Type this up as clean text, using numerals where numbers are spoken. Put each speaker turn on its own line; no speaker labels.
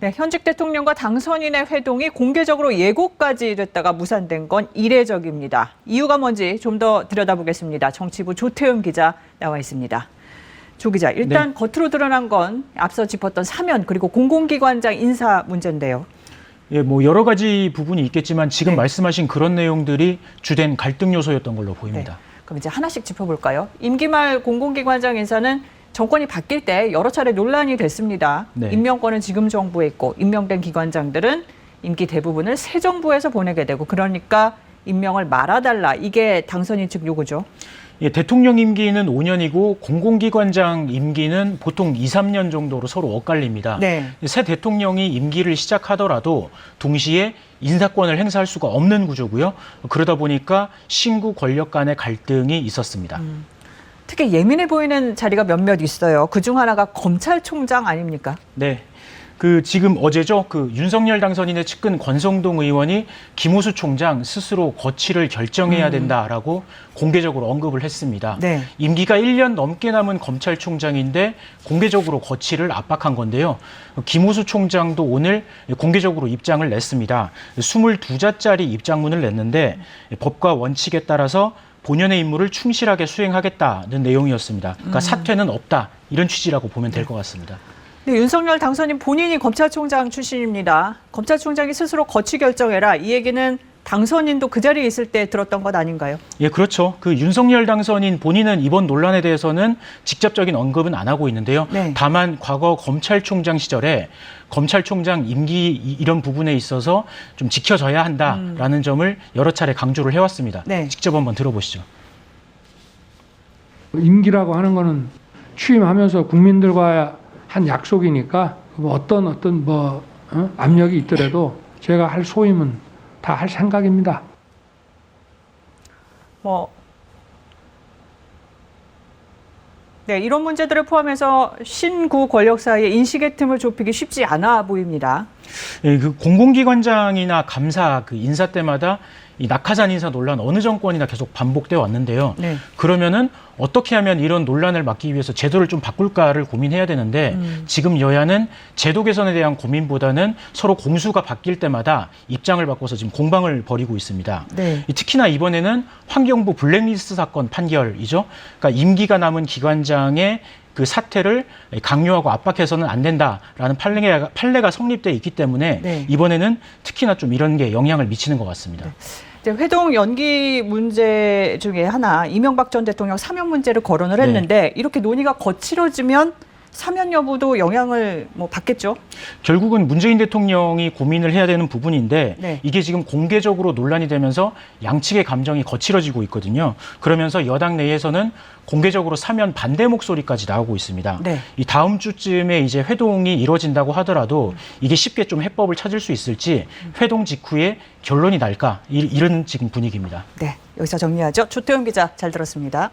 네, 현직 대통령과 당선인의 회동이 공개적으로 예고까지 됐다가 무산된 건 이례적입니다. 이유가 뭔지 좀 더 들여다보겠습니다. 정치부 조태흠 기자 나와 있습니다. 조 기자, 일단 겉으로 드러난 건 앞서 짚었던 사면 그리고 공공기관장 인사 문제인데요.
예, 뭐 여러 가지 부분이 있겠지만 지금 말씀하신 그런 내용들이 주된 갈등 요소였던 걸로 보입니다.
그럼 이제 하나씩 짚어볼까요? 임기 말 공공기관장 인사는 정권이 바뀔 때 여러 차례 논란이 됐습니다. 임명권은 지금 정부에 있고 임명된 기관장들은 임기 대부분을 새 정부에서 보내게 되고 그러니까 임명을 말아달라. 이게 당선인 측 요구죠.
예, 대통령 임기는 5년이고 공공기관장 임기는 보통 2, 3년 정도로 서로 엇갈립니다. 새 대통령이 임기를 시작하더라도 동시에 인사권을 행사할 수가 없는 구조고요. 그러다 보니까 신구 권력 간의 갈등이 있었습니다.
특히 예민해 보이는 자리가 몇몇 있어요. 그중 하나가 검찰총장 아닙니까?
네. 지금 어제죠. 윤석열 당선인의 측근 권성동 의원이 김호수 총장 스스로 거취를 결정해야 된다라고 공개적으로 언급을 했습니다. 임기가 1년 넘게 남은 검찰총장인데 공개적으로 거취를 압박한 건데요. 김호수 총장도 오늘 공개적으로 입장을 냈습니다. 22자짜리 입장문을 냈는데 법과 원칙에 따라서 본연의 임무를 충실하게 수행하겠다는 내용이었습니다. 그러니까 사퇴는 없다. 이런 취지라고 보면 될 것 같습니다.
네, 윤석열 당선인 본인이 검찰총장 출신입니다. 검찰총장이 스스로 거취 결정해라. 이 얘기는 당선인도 그 자리에 있을 때 들었던 것 아닌가요? 예,
그렇죠. 윤석열 당선인 본인은 이번 논란에 대해서는 직접적인 언급은 안 하고 있는데요. 다만 과거 검찰총장 시절에 검찰총장 임기 이런 부분에 있어서 좀 지켜져야 한다라는 점을 여러 차례 강조를 해왔습니다. 직접 한번 들어보시죠.
임기라고 하는 거는 취임하면서 국민들과 한 약속이니까 어떤 압력이 있더라도 제가 할 소임은 다 할 생각입니다.
네, 이런 문제들을 포함해서 신구 권력 사이의 인식의 틈을 좁히기 쉽지 않아 보입니다.
예, 공공기관장이나 감사 인사 때마다 이 낙하산 인사 논란 어느 정권이나 계속 반복되어 왔는데요. 그러면은 어떻게 하면 이런 논란을 막기 위해서 제도를 좀 바꿀까를 고민해야 되는데 지금 여야는 제도 개선에 대한 고민보다는 서로 공수가 바뀔 때마다 입장을 바꿔서 지금 공방을 벌이고 있습니다. 특히나 이번에는 환경부 블랙리스트 사건 판결이죠. 그러니까 임기가 남은 기관장의 사태를 강요하고 압박해서는 안 된다라는 판례가 성립돼 있기 때문에 이번에는 특히나 좀 이런 게 영향을 미치는 것 같습니다.
회동 연기 문제 중에 하나, 이명박 전 대통령 사면 문제를 거론을 했는데 이렇게 논의가 거칠어지면 사면 여부도 영향을 받겠죠?
결국은 문재인 대통령이 고민을 해야 되는 부분인데 이게 지금 공개적으로 논란이 되면서 양측의 감정이 거칠어지고 있거든요. 그러면서 여당 내에서는 공개적으로 사면 반대 목소리까지 나오고 있습니다. 이 다음 주쯤에 이제 회동이 이루어진다고 하더라도 이게 쉽게 좀 해법을 찾을 수 있을지 회동 직후에 결론이 날까 이런 지금 분위기입니다.
네, 여기서 정리하죠. 조태흠 기자 잘 들었습니다.